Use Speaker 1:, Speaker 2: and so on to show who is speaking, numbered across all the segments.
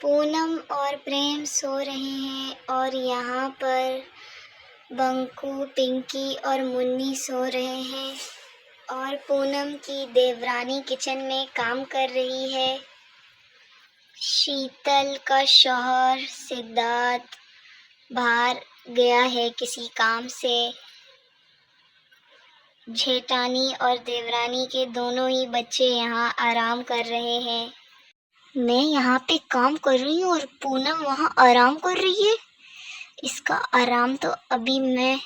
Speaker 1: पूनम और प्रेम सो रहे हैं और यहाँ पर बंकू, पिंकी और मुन्नी सो रहे हैं और पूनम की देवरानी किचन में काम कर रही है। शीतल का शौहर सिद्धार्थ बाहर गया है किसी काम से। जेठानी और देवरानी के दोनों ही बच्चे यहाँ आराम कर रहे हैं। मैं यहाँ पे काम कर रही हूँ और पूनम वहाँ आराम कर रही है। इसका आराम तो अभी मैं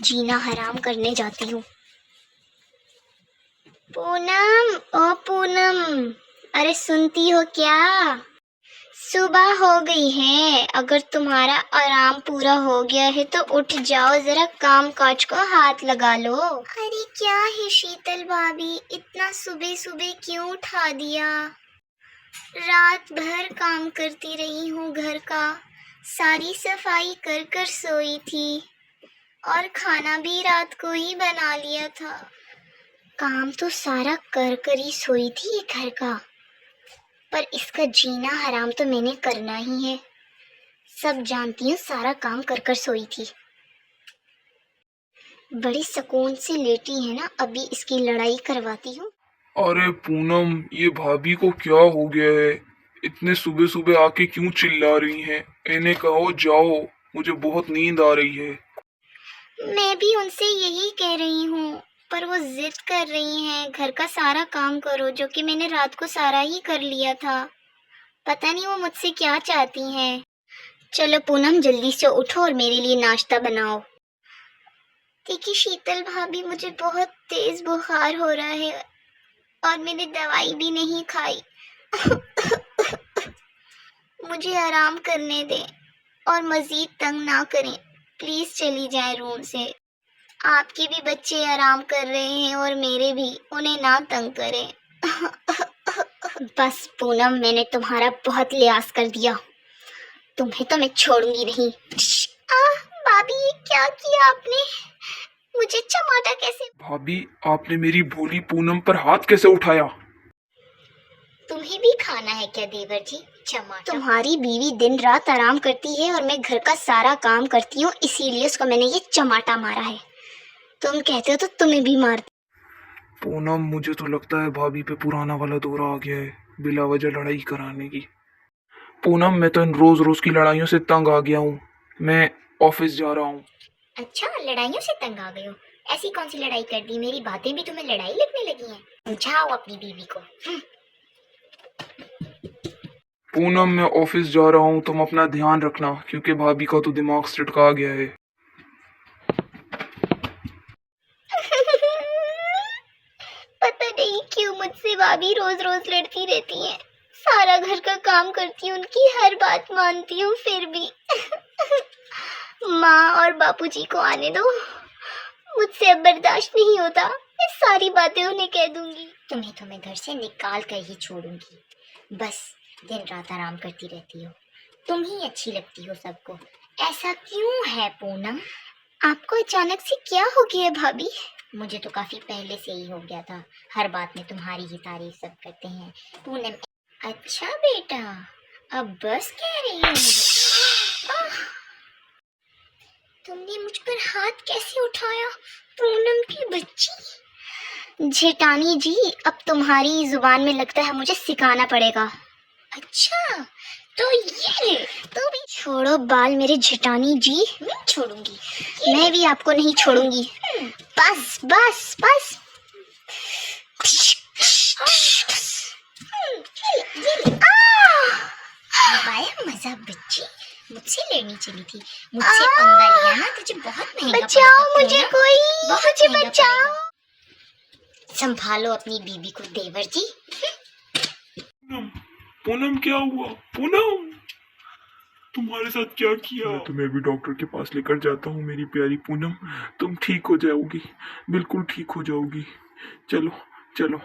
Speaker 1: जीना हराम करने जाती हूँ। पूनम, ओ पूनम, अरे सुनती हो क्या? सुबह हो गई है। अगर तुम्हारा आराम पूरा हो गया है तो उठ जाओ, जरा काम काज को हाथ लगा लो। अरे क्या है शीतल भाभी, इतना सुबह सुबह क्यों उठा दिया? रात भर काम करती रही हूँ घर का, सारी सफाई कर कर सोई थी और खाना भी रात को ही बना लिया था। काम तो सारा कर कर ही सोई थी ये घर का, पर इसका जीना हराम तो मैंने करना ही है। सब जानती हूँ सारा काम कर कर सोई थी। बड़ी सुकून से लेटी है ना, अभी इसकी लड़ाई करवाती हूँ।
Speaker 2: अरे पूनम, ये भाभी को क्या हो गया है? इतने सुबह सुबह आके क्यों चिल्ला रही हैं? इन्हें कहो जाओ, मुझे बहुत नींद आ रही है।
Speaker 1: मैं भी उनसे यही कह रही हूँ, पर वो जिद कर रही हैं घर का सारा काम करो, जो कि मैंने रात को सारा ही कर लिया था। पता नहीं वो मुझसे क्या चाहती हैं। चलो पूनम, जल्दी से उठो और मेरे लिए नाश्ता बनाओ। देखिए शीतल भाभी, मुझे बहुत तेज बुखार हो रहा है और मैंने दवाई भी नहीं खाई। मुझे आराम करने दें और मजीद तंग ना करें। प्लीज चली जाए रूम से। आपके भी बच्चे आराम कर रहे हैं और मेरे भी, उन्हें ना तंग करें। बस पूनम, मैंने तुम्हारा बहुत लिहाज कर दिया, तुम्हें तो मैं छोड़ूंगी नहीं। भाभी, ये क्या किया आपने? मुझे चमाटा कैसे?
Speaker 2: भाभी, आपने मेरी भोली पूनम पर हाथ कैसे उठाया?
Speaker 1: तुम्हें भी खाना है क्या देवर जी चमाटा? तुम्हारी बीवी दिन रात आराम करती है और मैं घर का सारा काम करती हूँ, इसीलिए उसको मैंने ये चमाटा मारा है। तुम कहते हो तो तुम्हें भी मार।
Speaker 2: पूनम, मुझे तो लगता है भाभी पे पुराना वाला दौर आ गया है, बिला वजह लड़ाई कराने की। पूनम, मैं तो इन रोज रोज की लड़ाइयों से तंग आ गया हूँ। मैं ऑफिस जा रहा हूँ।
Speaker 1: अच्छा, लड़ाइयों से तंग आ गए हो? ऐसी कौन सी लड़ाई कर दी? मेरी बातें भी तुम्हें लड़ाई लगने लगी हैं? समझाओ अपनी बीवी को।
Speaker 2: पूनम, मैं ऑफिस जा रहा हूँ, तुम अपना ध्यान रखना, क्योंकि भाभी का तो दिमाग सटका गया है।
Speaker 1: पता नहीं क्यों मुझसे भाभी रोज रोज लड़ती रहती हैं। सारा घर का काम करती हूँ, उनकी हर बात मानती हूँ, फिर भी माँ और बापूजी को आने दो, मुझसे अब बर्दाश्त नहीं होता। मैं सारी बातें उन्हें कह दूंगी। तुम्हें तो मैं घर से निकाल कर ही छोड़ूंगी। बस दिन रात आराम करती रहती हो, तुम ही अच्छी लगती हो सबको। ऐसा क्यों है पूनम? आपको अचानक से क्या हो गया भाभी? मुझे तो काफी पहले से ही हो गया था। हर बात में तुम्हारी ही तारीफ सब करते हैं पूनम। अच्छा बेटा, अब बस कह रही हो मुझे। तुमने मुझ पर हाथ कैसे उठाया पूनम की बच्ची? जेठानी जी, अब तुम्हारी जुबान में लगता है मुझे सिखाना पड़ेगा। अच्छा, तो ये तो भी छोड़ो बाल मेरे जेठानी जी। मैं छोड़ूंगी, मैं भी आपको नहीं छोड़ूंगी। बस बस बस। आया मजा बच्ची, मुझसे लेनी चली थी, मुझसे पंगा लिया ना, तुझे बहुत महंगा पड़ा। बचाओ मुझे कोई, मुझे बचाओ। संभालो अपनी बीबी को देवर जी।
Speaker 2: पूनम, पूनम क्या हुआ? पूनम, तुम्हारे साथ क्या किया? मैं तुम्हें भी डॉक्टर के पास लेकर जाता हूँ मेरी प्यारी पूनम। तुम ठीक हो जाओगी, बिल्कुल ठीक हो जाओगी। चलो चलो।